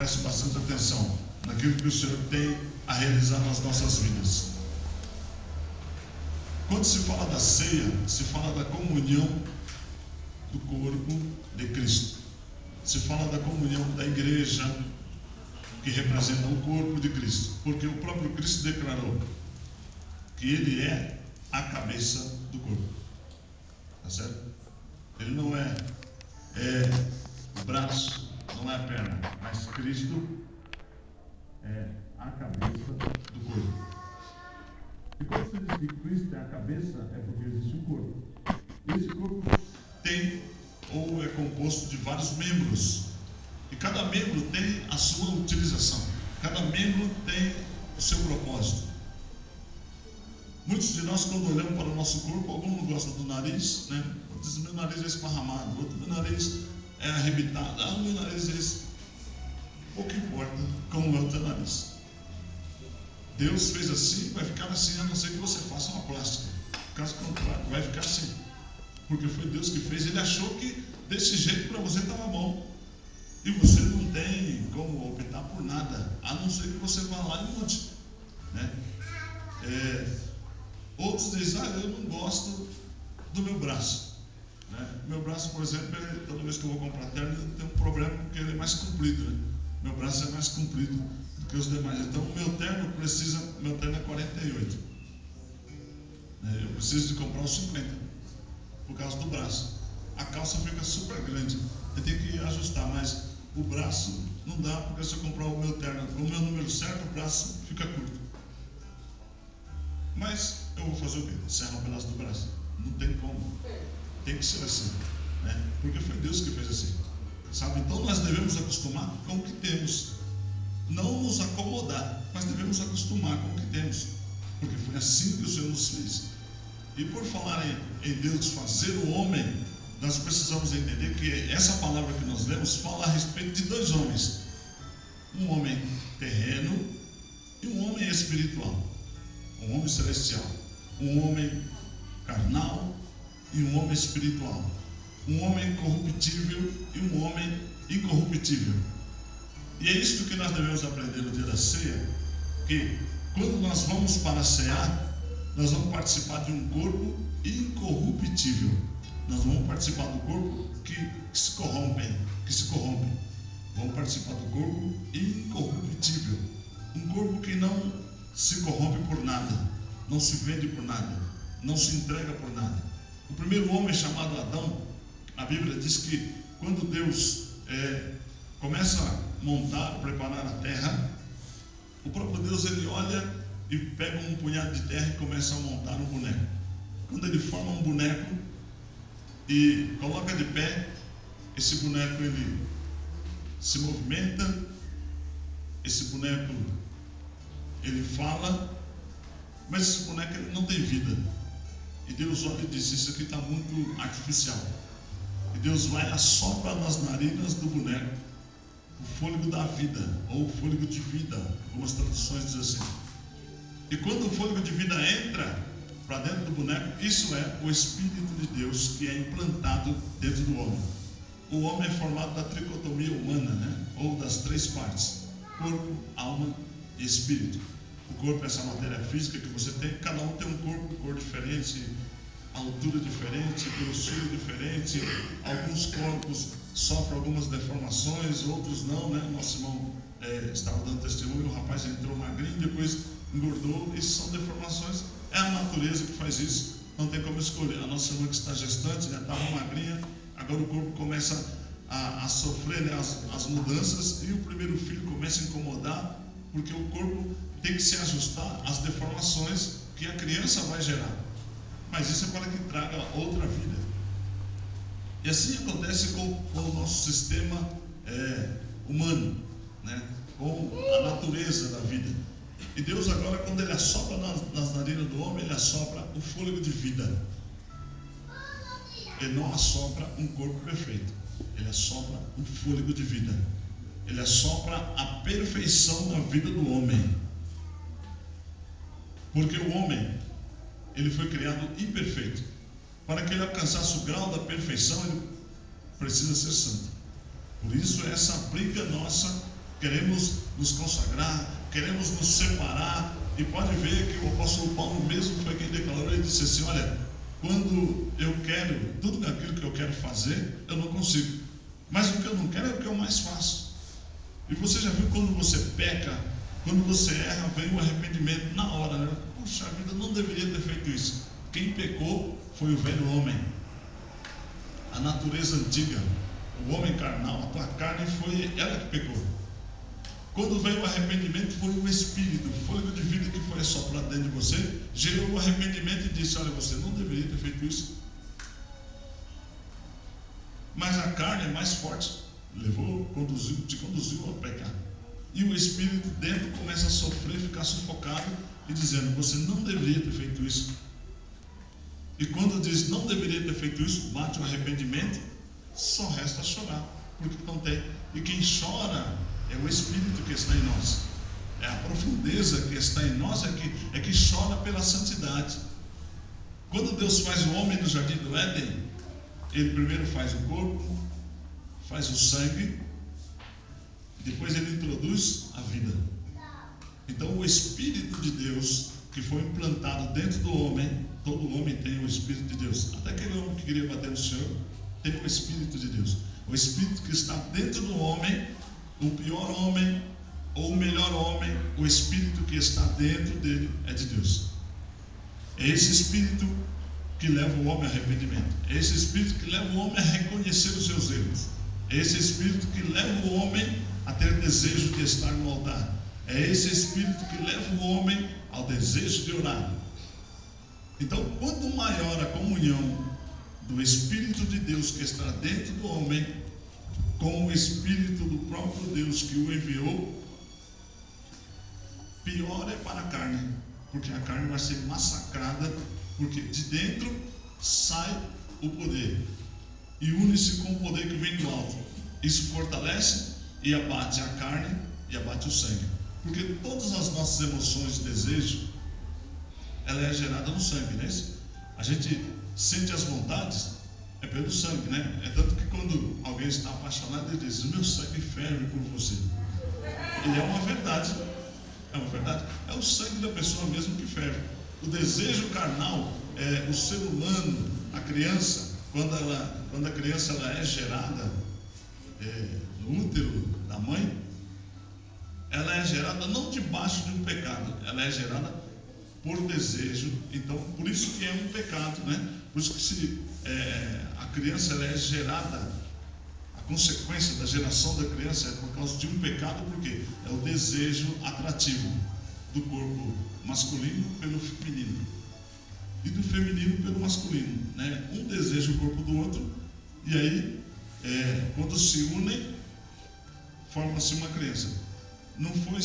Preste bastante atenção naquilo que o Senhor tem a realizar nas nossas vidas. Quando se fala da ceia, se fala da comunhão do corpo de Cristo. Se fala da comunhão da igreja, que representa o corpo de Cristo. Porque o próprio Cristo declarou que Ele é a cabeça do corpo. Tá certo? Ele não é o braço, não é a perna, mas Cristo é a cabeça do corpo. E quando se diz que Cristo é a cabeça, é porque existe um corpo. Esse corpo tem ou é composto de vários membros. E cada membro tem a sua utilização. Cada membro tem o seu propósito. Muitos de nós, quando olhamos para o nosso corpo, alguns não gostam do nariz, né? Outros dizem, meu nariz é esparramado, outro, meu nariz é arrebitado, meu nariz é esse. Pouco importa como é o teu nariz. Deus fez assim, vai ficar assim, a não ser que você faça uma plástica. Caso contrário, vai ficar assim. Porque foi Deus que fez. Ele achou que desse jeito para você estava bom. E você não tem como optar por nada, a não ser que você vá lá e mude, né? Outros dizem, eu não gosto do meu braço, né? Meu braço, por exemplo, toda vez que eu vou comprar terno, tem um problema porque ele é mais comprido, né? Meu braço é mais comprido do que os demais. Então, o meu terno é 48. Eu preciso de comprar os 50, por causa do braço. A calça fica super grande, eu tenho que ajustar, mas o braço não dá, porque se eu comprar o meu terno com o meu número certo, o braço fica curto. Mas eu vou fazer o quê? Serrar um pedaço do braço? Não tem como. Tem que ser assim, né? Porque foi Deus que fez assim, sabe? Então nós devemos acostumar com o que temos. Não nos acomodar, mas devemos acostumar com o que temos. Porque foi assim que o Senhor nos fez. E por falar em Deus fazer o homem, nós precisamos entender que essa palavra que nós lemos fala a respeito de dois homens. Um homem terreno e um homem espiritual. Um homem celestial. Um homem carnal e um homem espiritual. Um homem corruptível e um homem incorruptível. E é isso que nós devemos aprender no dia da ceia, que quando nós vamos para cear, nós vamos participar de um corpo incorruptível. Nós vamos participar do corpo que se corrompe. Vamos participar do corpo incorruptível. Um corpo que não se corrompe por nada, não se vende por nada, não se entrega por nada. O primeiro homem, chamado Adão, a Bíblia diz que quando Deus começa a montar, preparar a terra, o próprio Deus, ele olha e pega um punhado de terra e começa a montar um boneco. Quando ele forma um boneco e coloca de pé, esse boneco ele se movimenta, esse boneco ele fala, mas esse boneco ele não tem vida. E Deus olha e diz, isso aqui está muito artificial. E Deus vai e assopra nas narinas do boneco o fôlego da vida, ou o fôlego de vida, algumas traduções dizem assim. E quando o fôlego de vida entra para dentro do boneco, isso é o Espírito de Deus que é implantado dentro do homem. O homem é formado da tricotomia humana, né? Ou das três partes: corpo, alma e espírito. O corpo é essa matéria física que você tem, cada um tem um corpo, cor diferente, altura diferente, grossura diferente. Alguns corpos sofrem algumas deformações, outros não, né? Nosso irmão estava dando testemunho, o rapaz entrou magrinho, depois engordou. Isso são deformações, é a natureza que faz isso, não tem como escolher. A nossa irmã que está gestante já estava magrinha, agora o corpo começa a sofrer, né, as mudanças, e o primeiro filho começa a incomodar, porque o corpo tem que se ajustar às deformações que a criança vai gerar. Mas isso é para que traga outra vida. E assim acontece com o nosso sistema humano, né? Com a natureza da vida. E Deus agora, quando Ele assopra nas narinas do homem, Ele assopra o fôlego de vida. Ele não assopra um corpo perfeito, Ele assopra um fôlego de vida. Ele assopra a perfeição na vida do homem. Porque o homem, ele foi criado imperfeito. Para que ele alcançasse o grau da perfeição, ele precisa ser santo. Por isso essa briga nossa queremos nos consagrar, queremos nos separar. E pode ver que o apóstolo Paulo mesmo foi quem declarou, ele disse assim: olha, quando eu quero, tudo aquilo que eu quero fazer, eu não consigo. Mas o que eu não quero é o que eu mais faço. E você já viu quando você peca, quando você erra, vem o arrependimento na hora, né? Puxa vida, eu não deveria ter feito isso. Quem pecou foi o velho homem, a natureza antiga, o homem carnal, a tua carne foi ela que pecou. Quando veio o arrependimento, foi o Espírito, o fôlego de vida que foi assoprado dentro de você, gerou o arrependimento e disse: olha, você não deveria ter feito isso. Mas a carne é mais forte, te conduziu a pecar. E o Espírito dentro começa a sofrer, ficar sufocado e dizendo: você não deveria ter feito isso. E quando diz não deveria ter feito isso, bate o arrependimento, só resta chorar, porque não tem. E quem chora é o Espírito que está em nós. É a profundeza que está em nós é que chora pela santidade. Quando Deus faz o homem no jardim do Éden, Ele primeiro faz o corpo, faz o sangue, depois Ele introduz a vida. Então o Espírito de Deus que foi implantado dentro do homem, todo homem tem o Espírito de Deus. Até aquele homem que queria bater no Senhor tem o Espírito de Deus. O Espírito que está dentro do homem, o pior homem ou o melhor homem, o Espírito que está dentro dele é de Deus. É esse Espírito que leva o homem a arrependimento. É esse Espírito que leva o homem a reconhecer os seus erros. É esse Espírito que leva o homem a ter desejo de estar no altar. É esse Espírito que leva o homem ao desejo de orar. Então, quanto maior a comunhão do Espírito de Deus que está dentro do homem com o Espírito do próprio Deus que o enviou, pior é para a carne, porque a carne vai ser massacrada, porque de dentro sai o poder e une-se com o poder que vem do alto. Isso fortalece e abate a carne e abate o sangue, porque todas as nossas emoções e desejos, ela é gerada no sangue, não é isso? A gente sente as vontades, é pelo sangue, né? É tanto que quando alguém está apaixonado, ele diz: o meu sangue ferve por você. E é uma verdade. É uma verdade. É o sangue da pessoa mesmo que ferve. O desejo carnal, o ser humano, a criança, quando a criança ela é gerada no útero da mãe, ela é gerada não debaixo de um pecado, ela é gerada por desejo. Então, por isso que é um pecado, né? Por isso que se a criança ela é gerada, a consequência da geração da criança é por causa de um pecado, porque é o desejo atrativo do corpo masculino pelo feminino e do feminino pelo masculino, né? Um deseja o corpo do outro e aí quando se unem forma-se uma criança. Não foi